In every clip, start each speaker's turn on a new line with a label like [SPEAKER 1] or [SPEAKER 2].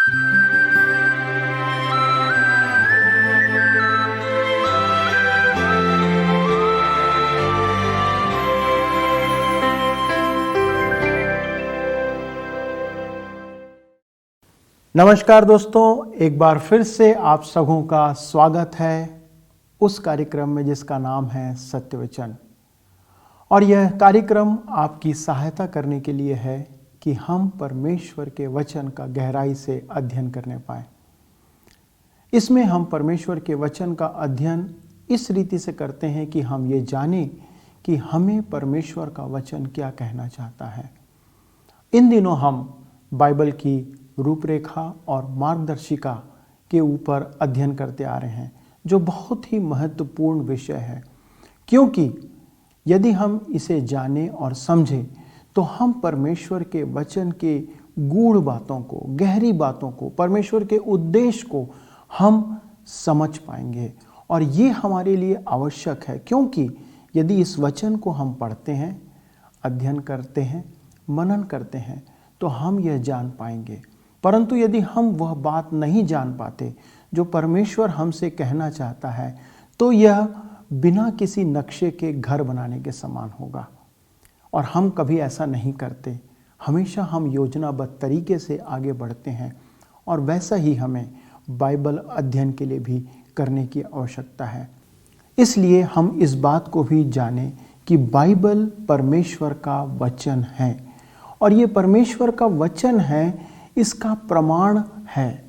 [SPEAKER 1] नमस्कार दोस्तों, एक बार फिर से आप सबों का स्वागत है उस कार्यक्रम में जिसका नाम है सत्य वचन। और यह कार्यक्रम आपकी सहायता करने के लिए है कि हम परमेश्वर के वचन का गहराई से अध्ययन करने पाएं। इसमें हम परमेश्वर के वचन का अध्ययन इस रीति से करते हैं कि हम ये जानें कि हमें परमेश्वर का वचन क्या कहना चाहता है। इन दिनों हम बाइबल की रूपरेखा और मार्गदर्शिका के ऊपर अध्ययन करते आ रहे हैं, जो बहुत ही महत्वपूर्ण विषय है, क्योंकि यदि हम इसे जानें और समझें तो हम परमेश्वर के वचन के गूढ़ बातों को, गहरी बातों को, परमेश्वर के उद्देश्य को हम समझ पाएंगे। और ये हमारे लिए आवश्यक है, क्योंकि यदि इस वचन को हम पढ़ते हैं, अध्ययन करते हैं, मनन करते हैं, तो हम यह जान पाएंगे। परंतु यदि हम वह बात नहीं जान पाते जो परमेश्वर हमसे कहना चाहता है, तो यह बिना किसी नक्शे के घर बनाने के समान होगा। और हम कभी ऐसा नहीं करते। हमेशा हम योजनाबद्ध तरीके से आगे बढ़ते हैं, और वैसा ही हमें बाइबल अध्ययन के लिए भी करने की आवश्यकता है। इसलिए हम इस बात को भी जानें कि बाइबल परमेश्वर का वचन है, और ये परमेश्वर का वचन है, इसका प्रमाण है।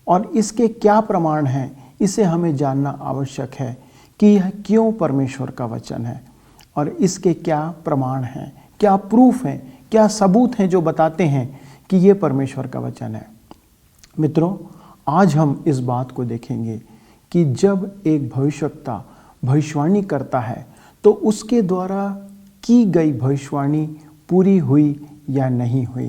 [SPEAKER 1] और इसके क्या प्रमाण हैं, इसे हमें जानना आवश्यक है कि यह क्यों परमेश्वर का वचन है, और इसके क्या प्रमाण हैं, क्या प्रूफ हैं, क्या सबूत हैं जो बताते हैं कि यह परमेश्वर का वचन है। मित्रों, आज हम इस बात को देखेंगे कि जब एक भविष्यवक्ता भविष्यवाणी करता है तो उसके द्वारा की गई भविष्यवाणी पूरी हुई या नहीं हुई।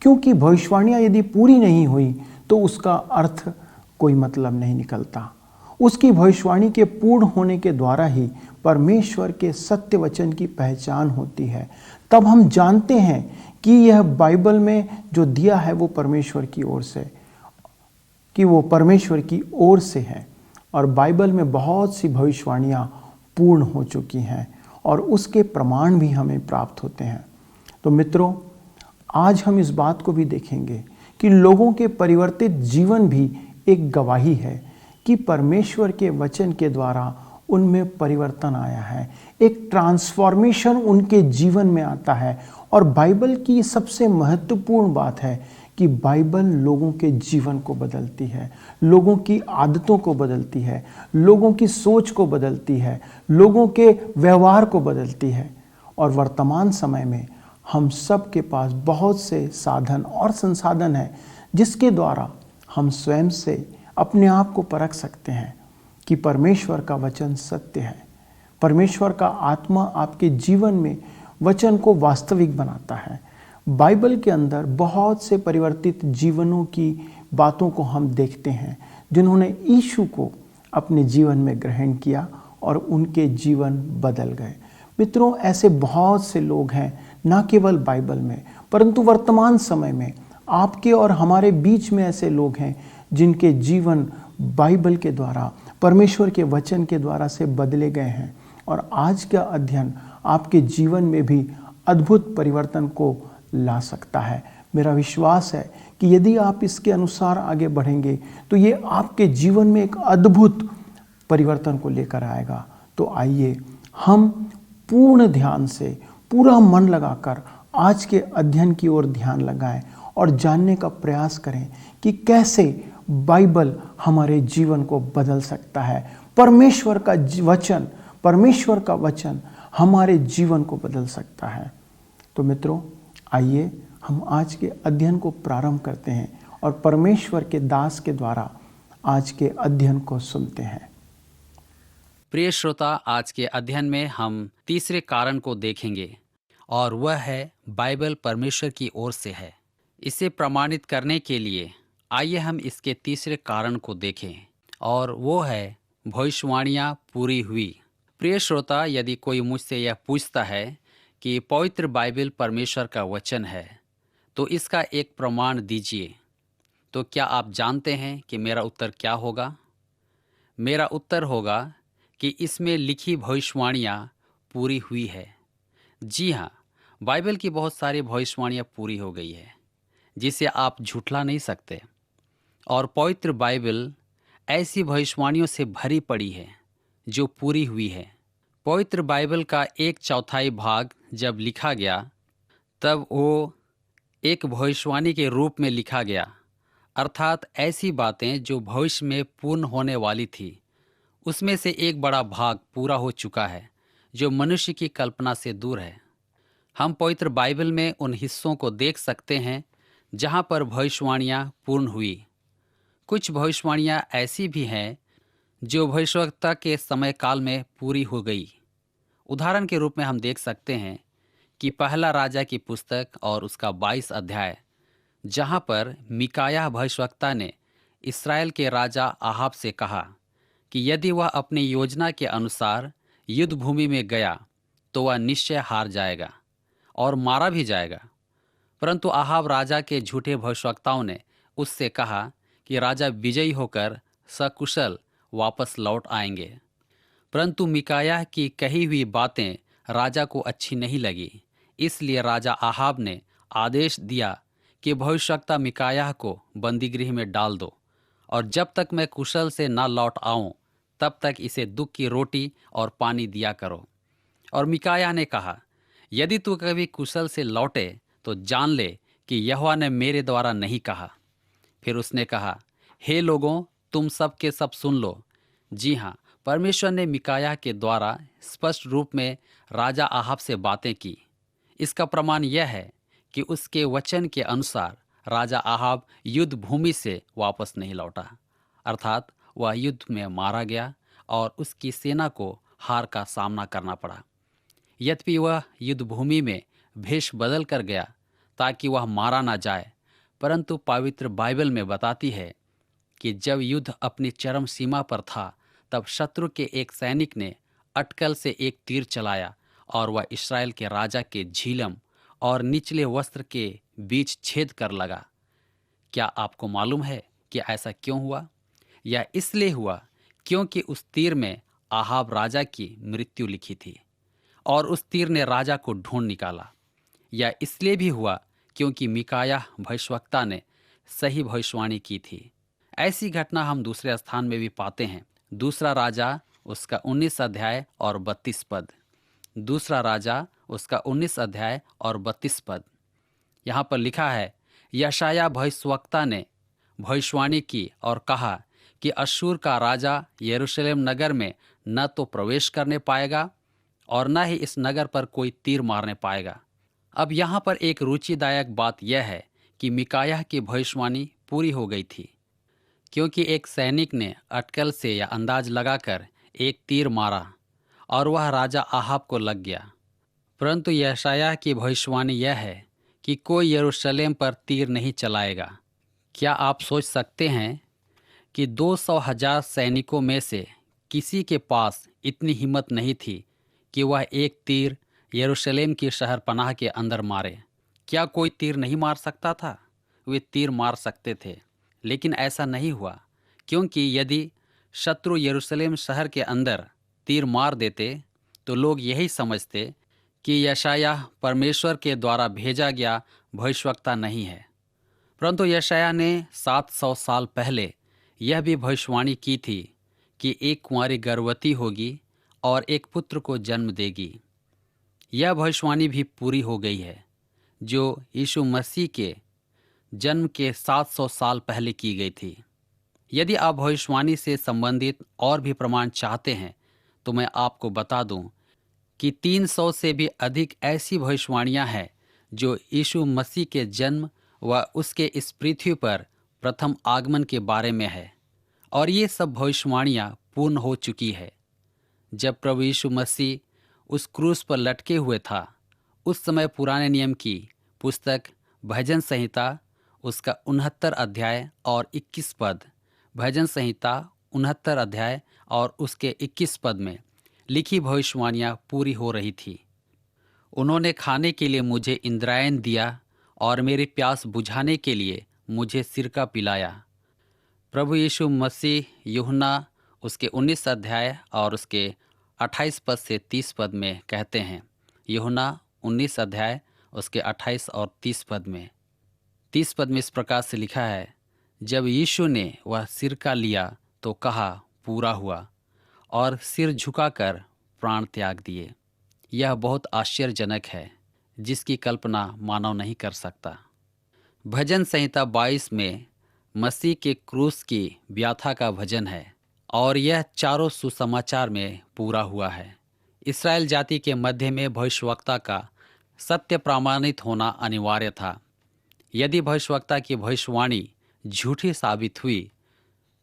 [SPEAKER 1] क्योंकि भविष्यवाणियाँ यदि पूरी नहीं हुई तो उसका अर्थ कोई मतलब नहीं निकलता। उसकी भविष्यवाणी के पूर्ण होने के द्वारा ही परमेश्वर के सत्य वचन की पहचान होती है। तब हम जानते हैं कि यह बाइबल में जो दिया है वो परमेश्वर की ओर से, कि वो परमेश्वर की ओर से है। और बाइबल में बहुत सी भविष्यवाणियाँ पूर्ण हो चुकी हैं, और उसके प्रमाण भी हमें प्राप्त होते हैं। तो मित्रों, आज हम इस बात को भी देखेंगे कि लोगों के परिवर्तित जीवन भी एक गवाही है कि परमेश्वर के वचन के द्वारा उनमें परिवर्तन आया है, एक ट्रांसफॉर्मेशन उनके जीवन में आता है। और बाइबल की सबसे महत्वपूर्ण बात है कि बाइबल लोगों के जीवन को बदलती है, लोगों की आदतों को बदलती है, लोगों की सोच को बदलती है, लोगों के व्यवहार को बदलती है। और वर्तमान समय में हम सब के पास बहुत से साधन और संसाधन हैं जिसके द्वारा हम स्वयं से अपने आप को परख सकते हैं कि परमेश्वर का वचन सत्य है। परमेश्वर का आत्मा आपके जीवन में वचन को वास्तविक बनाता है। बाइबल के अंदर बहुत से परिवर्तित जीवनों की बातों को हम देखते हैं, जिन्होंने यीशु को अपने जीवन में ग्रहण किया और उनके जीवन बदल गए। मित्रों, ऐसे बहुत से लोग हैं, ना केवल बाइबल में परंतु वर्तमान समय में आपके और हमारे बीच में ऐसे लोग हैं जिनके जीवन बाइबल के द्वारा, परमेश्वर के वचन के द्वारा से बदले गए हैं। और आज का अध्ययन आपके जीवन में भी अद्भुत परिवर्तन को ला सकता है। मेरा विश्वास है कि यदि आप इसके अनुसार आगे बढ़ेंगे तो ये आपके जीवन में एक अद्भुत परिवर्तन को लेकर आएगा। तो आइए हम पूर्ण ध्यान से, पूरा मन लगाकर आज के अध्ययन की ओर ध्यान लगाएं और जानने का प्रयास करें कि कैसे बाइबल हमारे जीवन को बदल सकता है। परमेश्वर का वचन हमारे जीवन को बदल सकता है। तो मित्रों, आइए हम आज के अध्ययन को प्रारंभ करते हैं और परमेश्वर के दास के द्वारा आज के अध्ययन को सुनते हैं।
[SPEAKER 2] प्रिय श्रोता, आज के अध्ययन में हम तीसरे कारण को देखेंगे, और वह है बाइबल परमेश्वर की ओर से है। इसे प्रमाणित करने के लिए आइए हम इसके तीसरे कारण को देखें, और वो है भविष्यवाणियाँ पूरी हुई। प्रिय श्रोता, यदि कोई मुझसे यह पूछता है कि पवित्र बाइबल परमेश्वर का वचन है, तो इसका एक प्रमाण दीजिए, तो क्या आप जानते हैं कि मेरा उत्तर क्या होगा? मेरा उत्तर होगा कि इसमें लिखी भविष्यवाणियाँ पूरी हुई है। जी हाँ, बाइबल की बहुत सारी भविष्यवाणियाँ पूरी हो गई है, जिसे आप झुठला नहीं सकते। और पवित्र बाइबल ऐसी भविष्यवाणियों से भरी पड़ी है जो पूरी हुई है। पवित्र बाइबल का 1/4 भाग जब लिखा गया, तब वो एक भविष्यवाणी के रूप में लिखा गया, अर्थात ऐसी बातें जो भविष्य में पूर्ण होने वाली थी, उसमें से एक बड़ा भाग पूरा हो चुका है, जो मनुष्य की कल्पना से दूर है। हम पवित्र बाइबल में उन हिस्सों को देख सकते हैं जहां पर भविष्यवाणियां पूर्ण हुई। कुछ भविष्यवाणियां ऐसी भी हैं जो भविष्यवक्ता के समय काल में पूरी हो गई। उदाहरण के रूप में हम देख सकते हैं कि पहला राजा की पुस्तक और उसका 22 अध्याय, जहां पर मिकायाह भविष्यवक्ता ने इस्राएल के राजा आहाब से कहा कि यदि वह अपनी योजना के अनुसार युद्ध भूमि में गया तो वह निश्चय हार जाएगा और मारा भी जाएगा। परंतु आहाब राजा के झूठे भविष्यवक्ताओं ने उससे कहा कि राजा विजयी होकर सकुशल वापस लौट आएंगे। परंतु मिकायाह की कही हुई बातें राजा को अच्छी नहीं लगी, इसलिए राजा आहाब ने आदेश दिया कि भविष्यवक्ता मिकायाह को बंदीगृह में डाल दो, और जब तक मैं कुशल से न लौट आऊं तब तक इसे दुख की रोटी और पानी दिया करो। और मिकायाह ने कहा, यदि तू कभी कुशल से लौटे तो जान ले कि यहोवा ने मेरे द्वारा नहीं कहा। फिर उसने कहा, हे लोगों, तुम सब के सब सुन लो। जी हाँ, परमेश्वर ने मिकायाह के द्वारा स्पष्ट रूप में राजा आहाब से बातें की। इसका प्रमाण यह है कि उसके वचन के अनुसार राजा आहाब युद्ध भूमि से वापस नहीं लौटा, अर्थात वह युद्ध में मारा गया और उसकी सेना को हार का सामना करना पड़ा। यद्यपि वह युद्ध भूमि में भेष बदल कर गया ताकि वह मारा ना जाए, परंतु पवित्र बाइबल में बताती है कि जब युद्ध अपनी चरम सीमा पर था, तब शत्रु के एक सैनिक ने अटकल से एक तीर चलाया और वह इस्राएल के राजा के झिलम और निचले वस्त्र के बीच छेद कर लगा। क्या आपको मालूम है कि ऐसा क्यों हुआ? यह इसलिए हुआ क्योंकि उस तीर में आहाब राजा की मृत्यु लिखी थी और उस तीर ने राजा को ढूंढ निकाला। यह इसलिए भी हुआ क्योंकि मिकायाह भविष्यवक्ता ने सही भविष्यवाणी की थी। ऐसी घटना हम दूसरे स्थान में भी पाते हैं। दूसरा राजा उसका 19 अध्याय और 32 पद। दूसरा राजा उसका 19 अध्याय और 32 पद। यहाँ पर लिखा है, यशायाह भविष्यवक्ता ने भविष्यवाणी की और कहा कि अश्शूर का राजा यरूशलेम नगर में न तो प्रवेश करने पाएगा और न ही इस नगर पर कोई तीर मारने पाएगा। अब यहाँ पर एक रुचिदायक बात यह है कि मिकायाह की भविष्यवाणी पूरी हो गई थी, क्योंकि एक सैनिक ने अटकल से या अंदाज लगाकर एक तीर मारा और वह राजा आहाब को लग गया। परंतु यशायाह की भविष्यवाणी यह है कि कोई यरूशलेम पर तीर नहीं चलाएगा। क्या आप सोच सकते हैं कि 200,000 सैनिकों में से किसी के पास इतनी हिम्मत नहीं थी कि वह एक तीर यरूशलेम की शहर पनाह के अंदर मारे? क्या कोई तीर नहीं मार सकता था? वे तीर मार सकते थे, लेकिन ऐसा नहीं हुआ, क्योंकि यदि शत्रु यरूशलेम शहर के अंदर तीर मार देते तो लोग यही समझते कि यशायाह परमेश्वर के द्वारा भेजा गया भविष्यवक्ता नहीं है। परंतु यशायाह ने 700 साल पहले यह भी भविष्यवाणी की थी कि एक कुंवारी गर्भवती होगी और एक पुत्र को जन्म देगी। यह भविष्यवाणी भी पूरी हो गई है, जो यीशु मसीह के जन्म के 700 साल पहले की गई थी। यदि आप भविष्यवाणी से संबंधित और भी प्रमाण चाहते हैं तो मैं आपको बता दूं कि 300 से भी अधिक ऐसी भविष्यवाणियां हैं जो यीशु मसीह के जन्म व उसके इस पृथ्वी पर प्रथम आगमन के बारे में है, और ये सब भविष्यवाणियां पूर्ण हो चुकी है। जब प्रभु यीशु मसीह उस क्रूस पर लटके हुए था, उस समय पुराने नियम की पुस्तक भजन संहिता उसका 69 अध्याय और 21 पद, भजन संहिता 69 अध्याय और उसके 21 पद में लिखी भविष्यवाणियां पूरी हो रही थी। उन्होंने खाने के लिए मुझे इंद्रायण दिया और मेरी प्यास बुझाने के लिए मुझे सिरका पिलाया। प्रभु यीशु मसीह यूहन्ना उसके 19 अध्याय और उसके 28 पद से 30 पद में कहते हैं। यूहन्ना 19 अध्याय उसके 28 और 30 पद में 30 पद में इस प्रकार से लिखा है, जब यीशु ने वह सिरका लिया तो कहा, पूरा हुआ, और सिर झुकाकर प्राण त्याग दिए। यह बहुत आश्चर्यजनक है, जिसकी कल्पना मानव नहीं कर सकता। भजन संहिता 22 में मसीह के क्रूस की व्याथा का भजन है और यह चारों सुसमाचार में पूरा हुआ है। इस्राएल जाति के मध्य में भविष्यवक्ता का सत्य प्रमाणित होना अनिवार्य था। यदि भविष्यवक्ता की भविष्यवाणी झूठी साबित हुई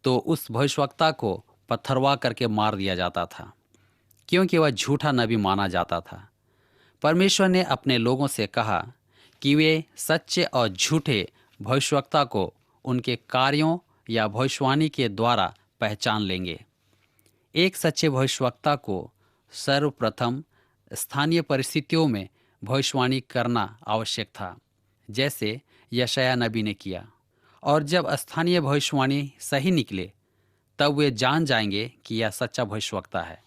[SPEAKER 2] तो उस भविष्यवक्ता को पत्थरवा करके मार दिया जाता था, क्योंकि वह झूठा नबी माना जाता था। परमेश्वर ने अपने लोगों से कहा कि वे सच्चे और झूठे भविष्यवक्ता को उनके कार्यों या भविष्यवाणी के द्वारा पहचान लेंगे। एक सच्चे भविष्यवक्ता को सर्वप्रथम स्थानीय परिस्थितियों में भविष्यवाणी करना आवश्यक था, जैसे यशायाह नबी ने किया। और जब स्थानीय भविष्यवाणी सही निकले तब वे जान जाएंगे कि यह सच्चा भविष्यवक्ता है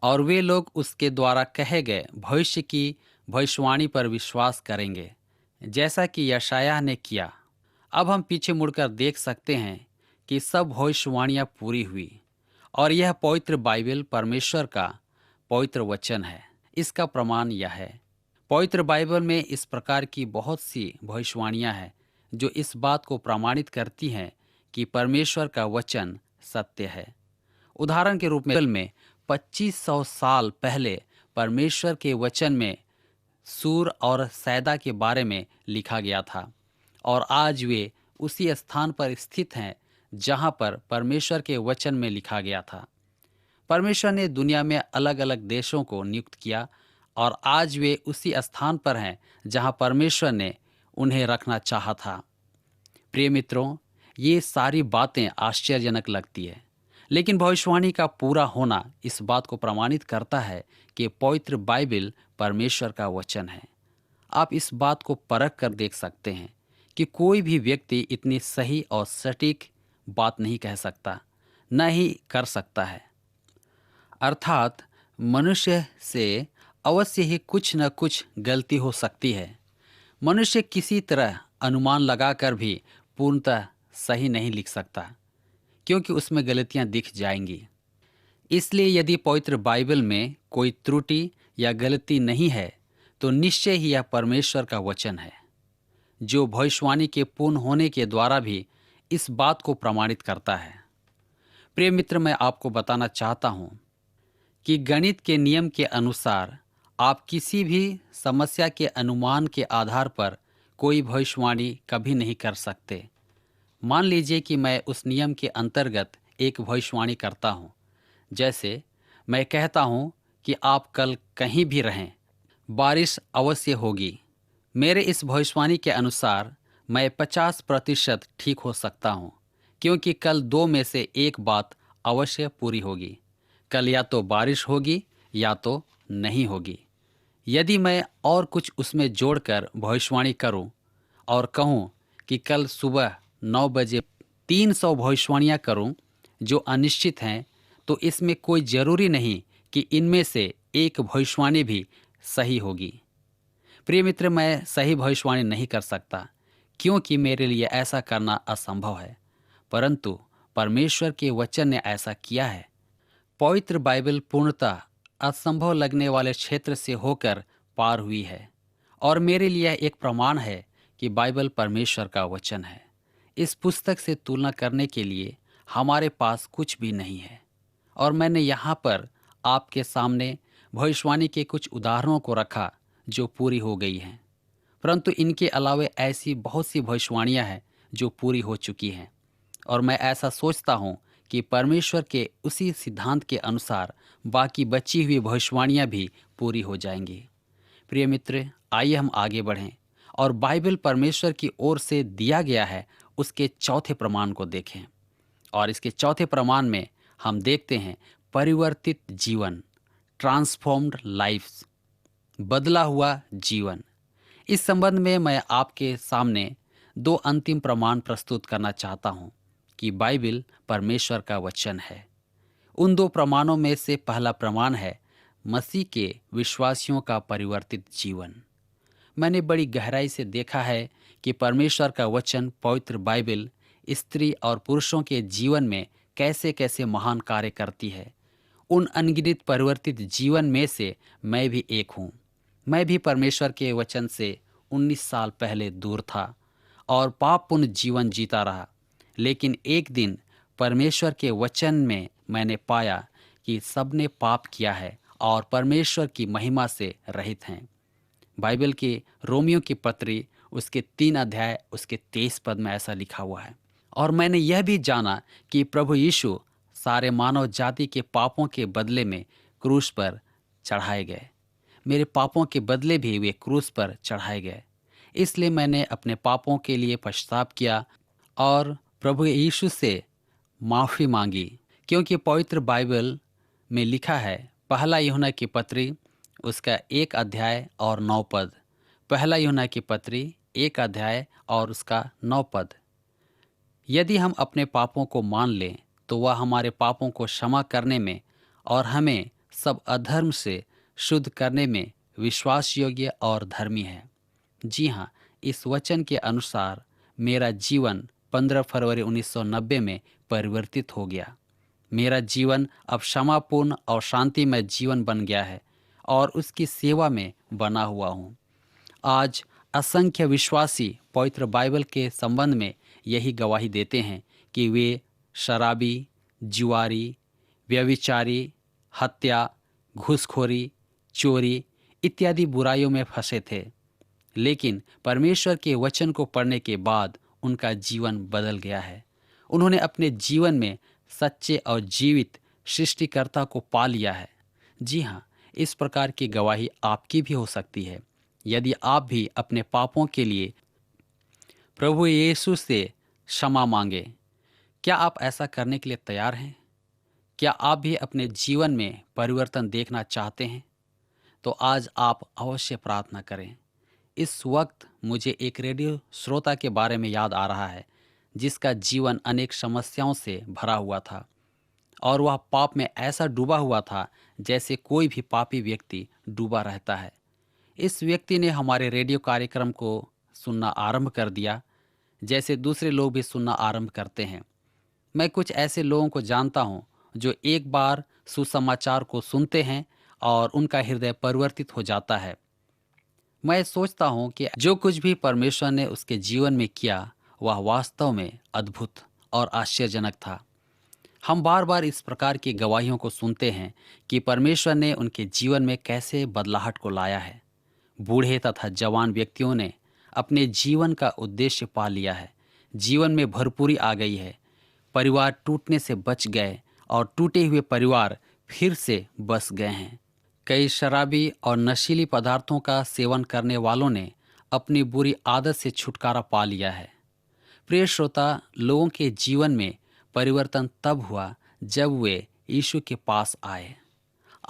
[SPEAKER 2] और वे लोग उसके द्वारा कहे गए भविष्य की भविष्यवाणी पर विश्वास करेंगे, जैसा कि यशायाह ने किया। अब हम पीछे मुड़कर देख सकते हैं कि सब भविष्यवाणियाँ पूरी हुई और यह पवित्र बाइबल परमेश्वर का पवित्र वचन है। इसका प्रमाण यह है, पवित्र बाइबल में इस प्रकार की बहुत सी भविष्यवाणियाँ हैं जो इस बात को प्रमाणित करती हैं कि परमेश्वर का वचन सत्य है। उदाहरण के रूप में 2500 साल पहले परमेश्वर के वचन में सूर और सैदा के बारे में लिखा गया था और आज वे उसी स्थान पर स्थित हैं जहां पर परमेश्वर के वचन में लिखा गया था। परमेश्वर ने दुनिया में अलग अलग देशों को नियुक्त किया और आज वे उसी स्थान पर हैं जहां परमेश्वर ने उन्हें रखना चाहा था। प्रिय मित्रों, ये सारी बातें आश्चर्यजनक लगती है, लेकिन भविष्यवाणी का पूरा होना इस बात को प्रमाणित करता है कि पवित्र बाइबल परमेश्वर का वचन है। आप इस बात को परख कर देख सकते हैं कि कोई भी व्यक्ति इतनी सही और सटीक बात नहीं कह सकता, न ही कर सकता है। अर्थात मनुष्य से अवश्य ही कुछ न कुछ गलती हो सकती है। मनुष्य किसी तरह अनुमान लगाकर भी पूर्णतः सही नहीं लिख सकता, क्योंकि उसमें गलतियां दिख जाएंगी। इसलिए यदि पवित्र बाइबल में कोई त्रुटि या गलती नहीं है तो निश्चय ही यह परमेश्वर का वचन है, जो भविष्यवाणी के पूर्ण होने के द्वारा भी इस बात को प्रमाणित करता है। प्रिय मित्र, मैं आपको बताना चाहता हूं कि गणित के नियम के अनुसार आप किसी भी समस्या के अनुमान के आधार पर कोई भविष्यवाणी कभी नहीं कर सकते। मान लीजिए कि मैं उस नियम के अंतर्गत एक भविष्यवाणी करता हूं। जैसे मैं कहता हूं कि आप कल कहीं भी रहें, बारिश अवश्य होगी। मेरे इस भविष्यवाणी के अनुसार मैं 50% ठीक हो सकता हूं, क्योंकि कल दो में से एक बात अवश्य पूरी होगी। कल या तो बारिश होगी या तो नहीं होगी। यदि मैं और कुछ उसमें जोड़कर भविष्यवाणी करूं और कहूं कि कल सुबह 9 बजे 300 भविष्यवाणियां करूं जो अनिश्चित हैं, तो इसमें कोई जरूरी नहीं कि इनमें से एक भविष्यवाणी भी सही होगी। प्रिय मित्र, मैं सही भविष्यवाणी नहीं कर सकता, क्योंकि मेरे लिए ऐसा करना असंभव है, परंतु परमेश्वर के वचन ने ऐसा किया है। पवित्र बाइबल पूर्णतः असंभव लगने वाले क्षेत्र से होकर पार हुई है और मेरे लिए एक प्रमाण है कि बाइबल परमेश्वर का वचन है। इस पुस्तक से तुलना करने के लिए हमारे पास कुछ भी नहीं है और मैंने यहाँ पर आपके सामने भविष्यवाणी के कुछ उदाहरणों को रखा जो पूरी हो गई हैं, परंतु इनके अलावा ऐसी बहुत सी भविष्यवाणियाँ हैं जो पूरी हो चुकी हैं और मैं ऐसा सोचता हूँ कि परमेश्वर के उसी सिद्धांत के अनुसार बाकी बची हुई भविष्यवाणियाँ भी पूरी हो जाएंगी। प्रिय मित्र, आइए हम आगे बढ़ें और बाइबल परमेश्वर की ओर से दिया गया है उसके चौथे प्रमाण को देखें। और इसके चौथे प्रमाण में हम देखते हैं परिवर्तित जीवन, ट्रांसफॉर्म्ड लाइफ, बदला हुआ जीवन। इस संबंध में मैं आपके सामने दो अंतिम प्रमाण प्रस्तुत करना चाहता हूं कि बाइबल परमेश्वर का वचन है। उन दो प्रमाणों में से पहला प्रमाण है मसीह के विश्वासियों का परिवर्तित जीवन। मैंने बड़ी गहराई से देखा है कि परमेश्वर का वचन पवित्र बाइबल स्त्री और पुरुषों के जीवन में कैसे कैसे महान कार्य करती है। उन अनगिनत परिवर्तित जीवन में से मैं भी एक हूँ। मैं भी परमेश्वर के वचन से 19 साल पहले दूर था और पापपूर्ण जीवन जीता रहा, लेकिन एक दिन परमेश्वर के वचन में मैंने पाया कि सबने पाप किया है और परमेश्वर की महिमा से रहित हैं। बाइबल के रोमियो की पत्री उसके 3 अध्याय उसके 23 पद में ऐसा लिखा हुआ है। और मैंने यह भी जाना कि प्रभु यीशु सारे मानव जाति के पापों के बदले में क्रूस पर चढ़ाए गए। मेरे पापों के बदले भी वे क्रूस पर चढ़ाए गए। इसलिए मैंने अपने पापों के लिए पश्चाताप किया और प्रभु यीशु से माफ़ी मांगी, क्योंकि पवित्र बाइबल में लिखा है, पहला यूहन्ना की पत्री उसका 1 अध्याय और 9 पद। पहला यूहन्ना की पत्री 1 अध्याय और उसका 9 पद। यदि हम अपने पापों को मान लें तो वह हमारे पापों को क्षमा करने में और हमें सब अधर्म से शुद्ध करने में विश्वास योग्य और धर्मी है। जी हाँ, इस वचन के अनुसार मेरा जीवन 15 फरवरी 1990 में परिवर्तित हो गया। मेरा जीवन अब क्षमापूर्ण और शांतिमय जीवन बन गया है और उसकी सेवा में बना हुआ हूँ। आज असंख्य विश्वासी पवित्र बाइबल के संबंध में यही गवाही देते हैं कि वे शराबी, जुआरी, व्यभिचारी, हत्या, घूसखोरी, चोरी इत्यादि बुराइयों में फंसे थे, लेकिन परमेश्वर के वचन को पढ़ने के बाद उनका जीवन बदल गया है। उन्होंने अपने जीवन में सच्चे और जीवित सृष्टिकर्ता को पा लिया है। जी हाँ, इस प्रकार की गवाही आपकी भी हो सकती है। यदि आप भी अपने पापों के लिए प्रभु यीशु से क्षमा मांगे, क्या आप ऐसा करने के लिए तैयार हैं? क्या आप भी अपने जीवन में परिवर्तन देखना चाहते हैं? तो आज आप अवश्य प्रार्थना करें। इस वक्त मुझे एक रेडियो श्रोता के बारे में याद आ रहा है, जिसका जीवन अनेक समस्याओं से भरा हुआ था और वह पाप में ऐसा डूबा हुआ था जैसे कोई भी पापी व्यक्ति डूबा रहता है। इस व्यक्ति ने हमारे रेडियो कार्यक्रम को सुनना आरंभ कर दिया, जैसे दूसरे लोग भी सुनना आरंभ करते हैं। मैं कुछ ऐसे लोगों को जानता हूँ जो एक बार सुसमाचार को सुनते हैं और उनका हृदय परिवर्तित हो जाता है। मैं सोचता हूँ कि जो कुछ भी परमेश्वर ने उसके जीवन में किया वह वास्तव में अद्भुत और आश्चर्यजनक था। हम बार बार इस प्रकार की गवाहियों को सुनते हैं कि परमेश्वर ने उनके जीवन में कैसे बदलाहट को लाया है। बूढ़े तथा जवान व्यक्तियों ने अपने जीवन का उद्देश्य पा लिया है। जीवन में भरपूरी आ गई है। परिवार टूटने से बच गए और टूटे हुए परिवार फिर से बस गए हैं। कई शराबी और नशीली पदार्थों का सेवन करने वालों ने अपनी बुरी आदत से छुटकारा पा लिया है। प्रिय श्रोता, लोगों के जीवन में परिवर्तन तब हुआ जब वे यीशु के पास आए।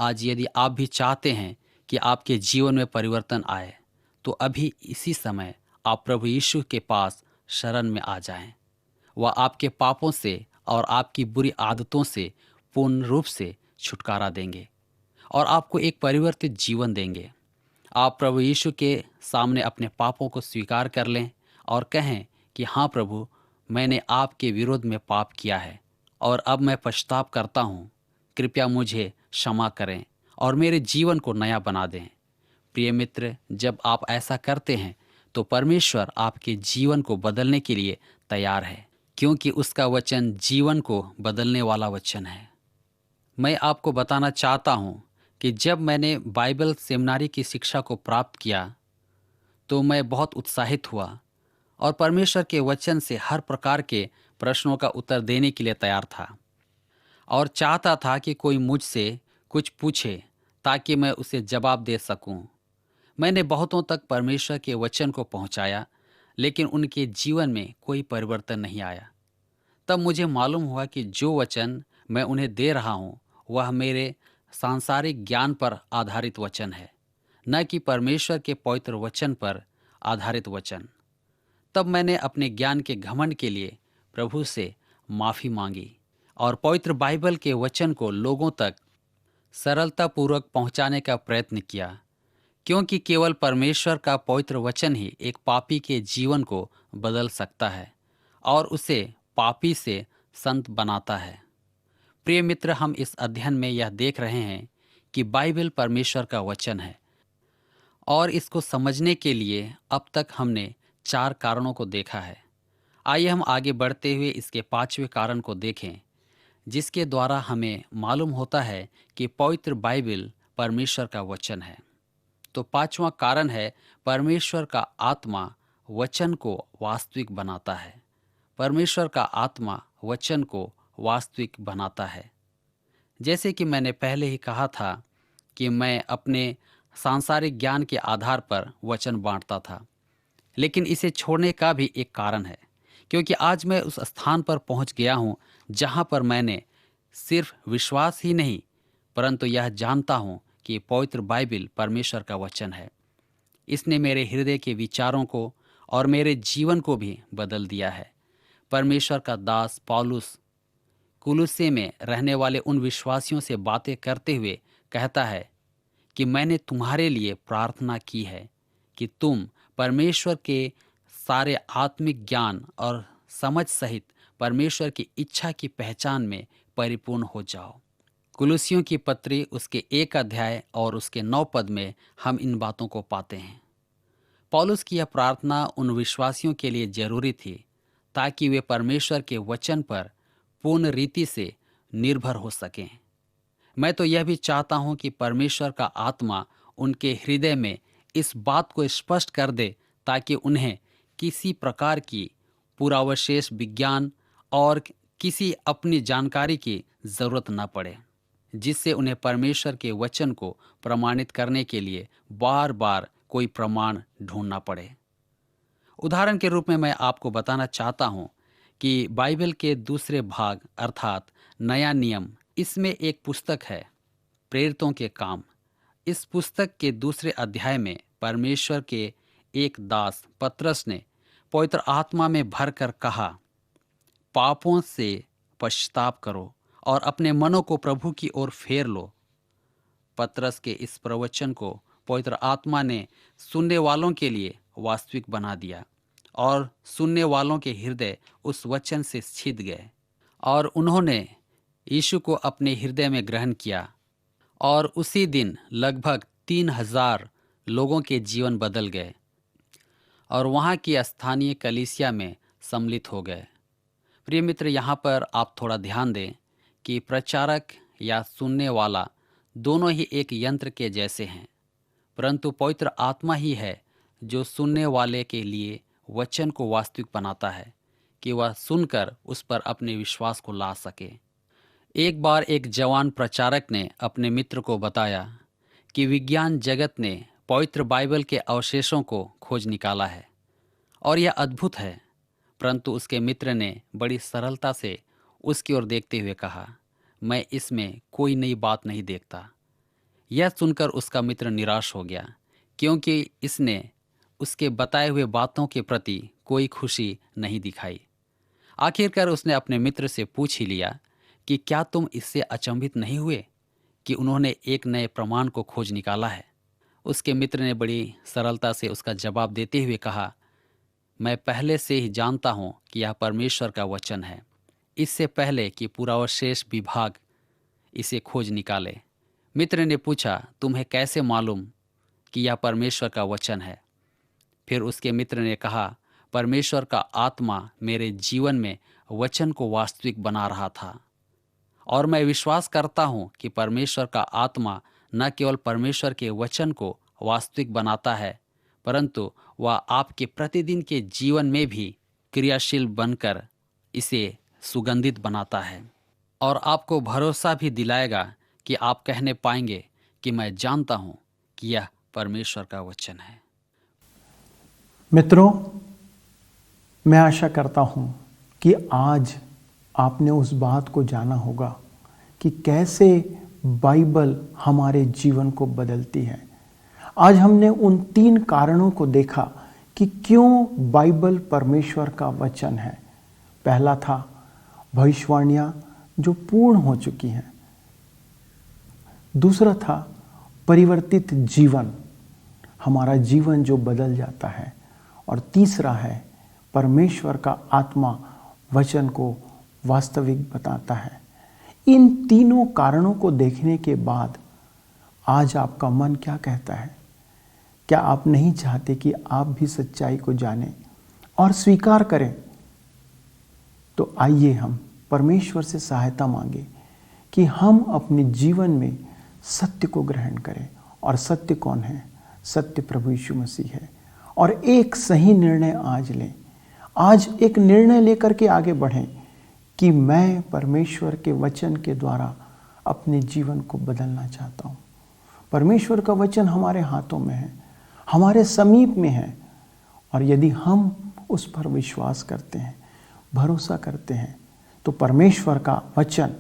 [SPEAKER 2] आज यदि आप भी चाहते हैं कि आपके जीवन में परिवर्तन आए, तो अभी इसी समय आप प्रभु यीशु के पास शरण में आ जाएं। वह आपके पापों से और आपकी बुरी आदतों से पूर्ण रूप से छुटकारा देंगे और आपको एक परिवर्तित जीवन देंगे। आप प्रभु यीशु के सामने अपने पापों को स्वीकार कर लें और कहें कि हाँ प्रभु, मैंने आपके विरोध में पाप किया है और अब मैं पछतावा करता हूँ। कृपया मुझे क्षमा करें और मेरे जीवन को नया बना दें। प्रिय मित्र, जब आप ऐसा करते हैं तो परमेश्वर आपके जीवन को बदलने के लिए तैयार है, क्योंकि उसका वचन जीवन को बदलने वाला वचन है। मैं आपको बताना चाहता हूँ कि जब मैंने बाइबल सेमिनारी की शिक्षा को प्राप्त किया तो मैं बहुत उत्साहित हुआ और परमेश्वर के वचन से हर प्रकार के प्रश्नों का उत्तर देने के लिए तैयार था और चाहता था कि कोई मुझसे कुछ पूछे ताकि मैं उसे जवाब दे सकूं। मैंने बहुतों तक परमेश्वर के वचन को पहुंचाया, लेकिन उनके जीवन में कोई परिवर्तन नहीं आया। तब मुझे मालूम हुआ कि जो वचन मैं उन्हें दे रहा हूं वह मेरे सांसारिक ज्ञान पर आधारित वचन है, न कि परमेश्वर के पवित्र वचन पर आधारित वचन। तब मैंने अपने ज्ञान के घमंड के लिए प्रभु से माफ़ी मांगी और पवित्र बाइबल के वचन को लोगों तक सरलतापूर्वक पहुंचाने का प्रयत्न किया, क्योंकि केवल परमेश्वर का पवित्र वचन ही एक पापी के जीवन को बदल सकता है और उसे पापी से संत बनाता है। प्रिय मित्र, हम इस अध्ययन में यह देख रहे हैं कि बाइबल परमेश्वर का वचन है और इसको समझने के लिए अब तक हमने 4 कारणों को देखा है। आइए हम आगे बढ़ते हुए इसके 5वें कारण को देखें, जिसके द्वारा हमें मालूम होता है कि पवित्र बाइबल परमेश्वर का वचन है। तो 5वां कारण है, परमेश्वर का आत्मा वचन को वास्तविक बनाता है। परमेश्वर का आत्मा वचन को वास्तविक बनाता है। जैसे कि मैंने पहले ही कहा था कि मैं अपने सांसारिक ज्ञान के आधार पर वचन बांटता था, लेकिन इसे छोड़ने का भी एक कारण है, क्योंकि आज मैं उस स्थान पर पहुंच गया हूं जहां पर मैंने सिर्फ विश्वास ही नहीं परंतु यह जानता हूं कि पवित्र बाइबल परमेश्वर का वचन है। इसने मेरे हृदय के विचारों को और मेरे जीवन को भी बदल दिया है। परमेश्वर का दास पौलुस कुलुस्से में रहने वाले उन विश्वासियों से बातें करते हुए कहता है कि मैंने तुम्हारे लिए प्रार्थना की है कि तुम परमेश्वर के सारे आत्मिक ज्ञान और समझ सहित परमेश्वर की इच्छा की पहचान में परिपूर्ण हो जाओ। कुलुस्सियों की पत्री उसके 1 अध्याय और उसके 9 पद में हम इन बातों को पाते हैं। पौलुस की यह प्रार्थना उन विश्वासियों के लिए जरूरी थी ताकि वे परमेश्वर के वचन पर पूर्ण रीति से निर्भर हो सकें। मैं तो यह भी चाहता हूं कि परमेश्वर का आत्मा उनके हृदय में इस बात को स्पष्ट कर दे ताकि उन्हें किसी प्रकार की पूर्वावशेष विज्ञान और किसी अपनी जानकारी की जरूरत न पड़े, जिससे उन्हें परमेश्वर के वचन को प्रमाणित करने के लिए बार बार कोई प्रमाण ढूंढना पड़े। उदाहरण के रूप में मैं आपको बताना चाहता हूं कि बाइबल के दूसरे भाग अर्थात नया नियम, इसमें एक पुस्तक है प्रेरितों के काम। इस पुस्तक के दूसरे अध्याय में परमेश्वर के एक दास पतरस ने पवित्र आत्मा में भरकर कहा, पापों से पश्चाताप करो और अपने मनों को प्रभु की ओर फेर लो। पतरस के इस प्रवचन को पवित्र आत्मा ने सुनने वालों के लिए वास्तविक बना दिया और सुनने वालों के हृदय उस वचन से छिद गए और उन्होंने यीशु को अपने हृदय में ग्रहण किया और उसी दिन लगभग 3000 लोगों के जीवन बदल गए और वहाँ की स्थानीय कलीसिया में सम्मिलित हो गए। प्रिय मित्र, यहाँ पर आप थोड़ा ध्यान दें कि प्रचारक या सुनने वाला दोनों ही एक यंत्र के जैसे हैं, परंतु पवित्र आत्मा ही है जो सुनने वाले के लिए वचन को वास्तविक बनाता है कि वह सुनकर उस पर अपने विश्वास को ला सके। एक बार एक जवान प्रचारक ने अपने मित्र को बताया कि विज्ञान जगत ने पवित्र बाइबल के अवशेषों को खोज निकाला है और यह अद्भुत है, परंतु उसके मित्र ने बड़ी सरलता से उसकी ओर देखते हुए कहा, मैं इसमें कोई नई बात नहीं देखता। यह सुनकर उसका मित्र निराश हो गया, क्योंकि इसने उसके बताए हुए बातों के प्रति कोई खुशी नहीं दिखाई। आखिरकार उसने अपने मित्र से पूछ ही लिया कि क्या तुम इससे अचंभित नहीं हुए कि उन्होंने एक नए प्रमाण को खोज निकाला है। उसके मित्र ने बड़ी सरलता से उसका जवाब देते हुए कहा, मैं पहले से ही जानता हूँ कि यह परमेश्वर का वचन है, इससे पहले कि पुरावशेष विभाग इसे खोज निकाले। मित्र ने पूछा, तुम्हें कैसे मालूम कि यह परमेश्वर का वचन है? फिर उसके मित्र ने कहा, परमेश्वर का आत्मा मेरे जीवन में वचन को वास्तविक बना रहा था और मैं विश्वास करता हूँ कि परमेश्वर का आत्मा न केवल परमेश्वर के वचन को वास्तविक बनाता है, परंतु वह आपके प्रतिदिन के जीवन में भी क्रियाशील बनकर इसे सुगंधित बनाता है और आपको भरोसा भी दिलाएगा कि आप कहने पाएंगे कि मैं जानता हूँ कि यह परमेश्वर का वचन है।
[SPEAKER 1] मित्रों, मैं आशा करता हूँ कि आज आपने उस बात को जाना होगा कि कैसे बाइबल हमारे जीवन को बदलती है। आज हमने उन 3 कारणों को देखा कि क्यों बाइबल परमेश्वर का वचन है। पहला था भविष्यवाणियां जो पूर्ण हो चुकी हैं। दूसरा था परिवर्तित जीवन, हमारा जीवन जो बदल जाता है। और तीसरा है परमेश्वर का आत्मा वचन को वास्तविक बताता है। इन तीनों कारणों को देखने के बाद आज आपका मन क्या कहता है? क्या आप नहीं चाहते कि आप भी सच्चाई को जानें और स्वीकार करें? तो आइए हम परमेश्वर से सहायता मांगे कि हम अपने जीवन में सत्य को ग्रहण करें। और सत्य कौन है? सत्य प्रभु यीशु मसीह है। और एक सही निर्णय आज लें। आज एक निर्णय लेकर के आगे बढ़ें कि मैं परमेश्वर के वचन के द्वारा अपने जीवन को बदलना चाहता हूँ। परमेश्वर का वचन हमारे हाथों में है, हमारे समीप में है। और यदि हम उस पर विश्वास करते हैं, भरोसा करते हैं, तो परमेश्वर का वचन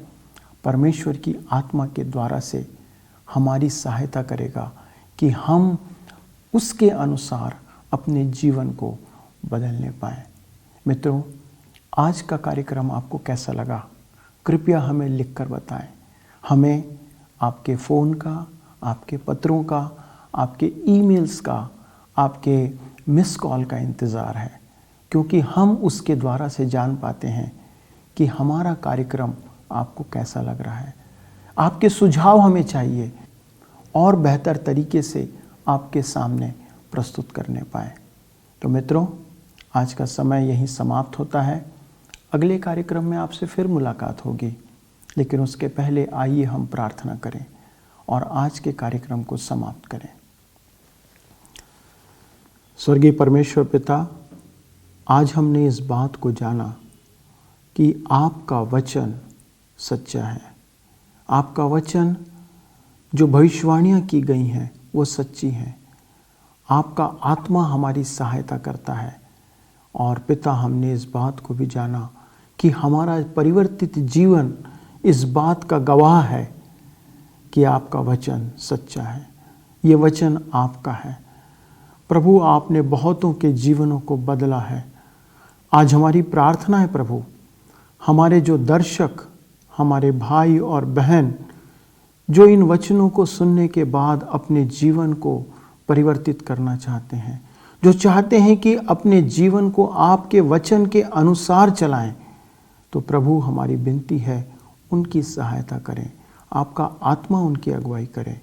[SPEAKER 1] परमेश्वर की आत्मा के द्वारा से हमारी सहायता करेगा कि हम उसके अनुसार अपने जीवन को बदलने पाएं। मित्रों, आज का कार्यक्रम आपको कैसा लगा? कृपया हमें लिखकर बताएं। हमें आपके फ़ोन का, आपके पत्रों का, आपके ईमेल्स का, आपके मिस कॉल का इंतज़ार है, क्योंकि हम उसके द्वारा से जान पाते हैं कि हमारा कार्यक्रम आपको कैसा लग रहा है। आपके सुझाव हमें चाहिए और बेहतर तरीके से आपके सामने प्रस्तुत करने पाए। तो मित्रों, आज का समय यहीं समाप्त होता है। अगले कार्यक्रम में आपसे फिर मुलाकात होगी, लेकिन उसके पहले आइए हम प्रार्थना करें और आज के कार्यक्रम को समाप्त करें। स्वर्गीय परमेश्वर पिता, आज हमने इस बात को जाना कि आपका वचन सच्चा है। आपका वचन जो भविष्यवाणियाँ की गई हैं वो सच्ची हैं। आपका आत्मा हमारी सहायता करता है। और पिता, हमने इस बात को भी जाना कि हमारा परिवर्तित जीवन इस बात का गवाह है कि आपका वचन सच्चा है। ये वचन आपका है प्रभु। आपने बहुतों के जीवनों को बदला है। आज हमारी प्रार्थना है प्रभु, हमारे जो दर्शक, हमारे भाई और बहन जो इन वचनों को सुनने के बाद अपने जीवन को परिवर्तित करना चाहते हैं, जो चाहते हैं कि अपने जीवन को आपके वचन के अनुसार चलाएं, तो प्रभु हमारी विनती है उनकी सहायता करें। आपका आत्मा उनकी अगुवाई करें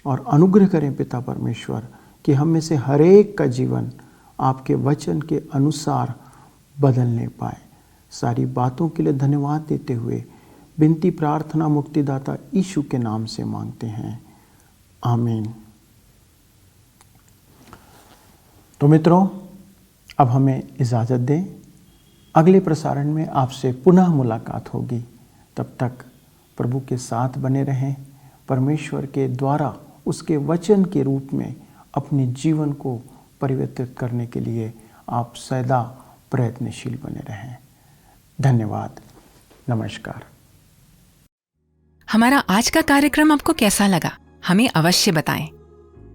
[SPEAKER 1] और अनुग्रह करें पिता परमेश्वर कि हम में से हर एक का जीवन आपके वचन के अनुसार बदलने पाए। सारी बातों के लिए धन्यवाद देते हुए विनती प्रार्थना मुक्तिदाता यीशु के नाम से मांगते हैं, आमीन। तो मित्रों, अब हमें इजाज़त दें। अगले प्रसारण में आपसे पुनः मुलाकात होगी। तब तक प्रभु के साथ बने रहें। परमेश्वर के द्वारा उसके वचन के रूप में अपने जीवन को परिवर्तित करने के लिए आप सदा प्रयत्नशील बने रहें। धन्यवाद। नमस्कार।
[SPEAKER 3] हमारा आज का कार्यक्रम आपको कैसा लगा? हमें अवश्य बताएं।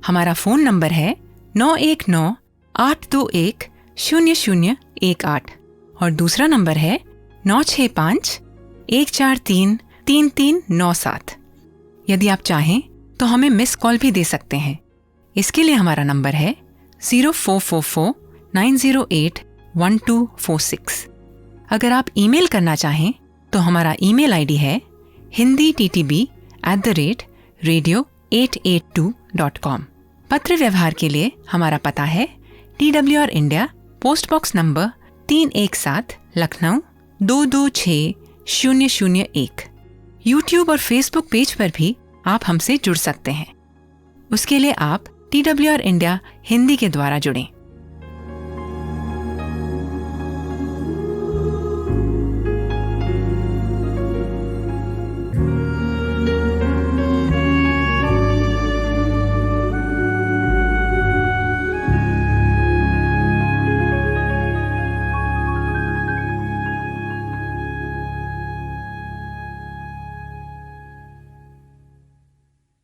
[SPEAKER 3] हमारा फोन नंबर है 9198210018 और दूसरा नंबर है 9651433397। यदि आप चाहें तो हमें मिस कॉल भी दे सकते हैं। इसके लिए हमारा नंबर है 0444908146। अगर आप ईमेल करना चाहें तो हमारा ईमेल आईडी है hindi@radio882.com। पत्र व्यवहार के लिए हमारा पता है TWR India, post box number 317, Lucknow 226001। YouTube और फेसबुक पेज पर भी आप हमसे जुड़ सकते हैं। उसके लिए आप TWR इंडिया हिंदी के द्वारा जुड़ें।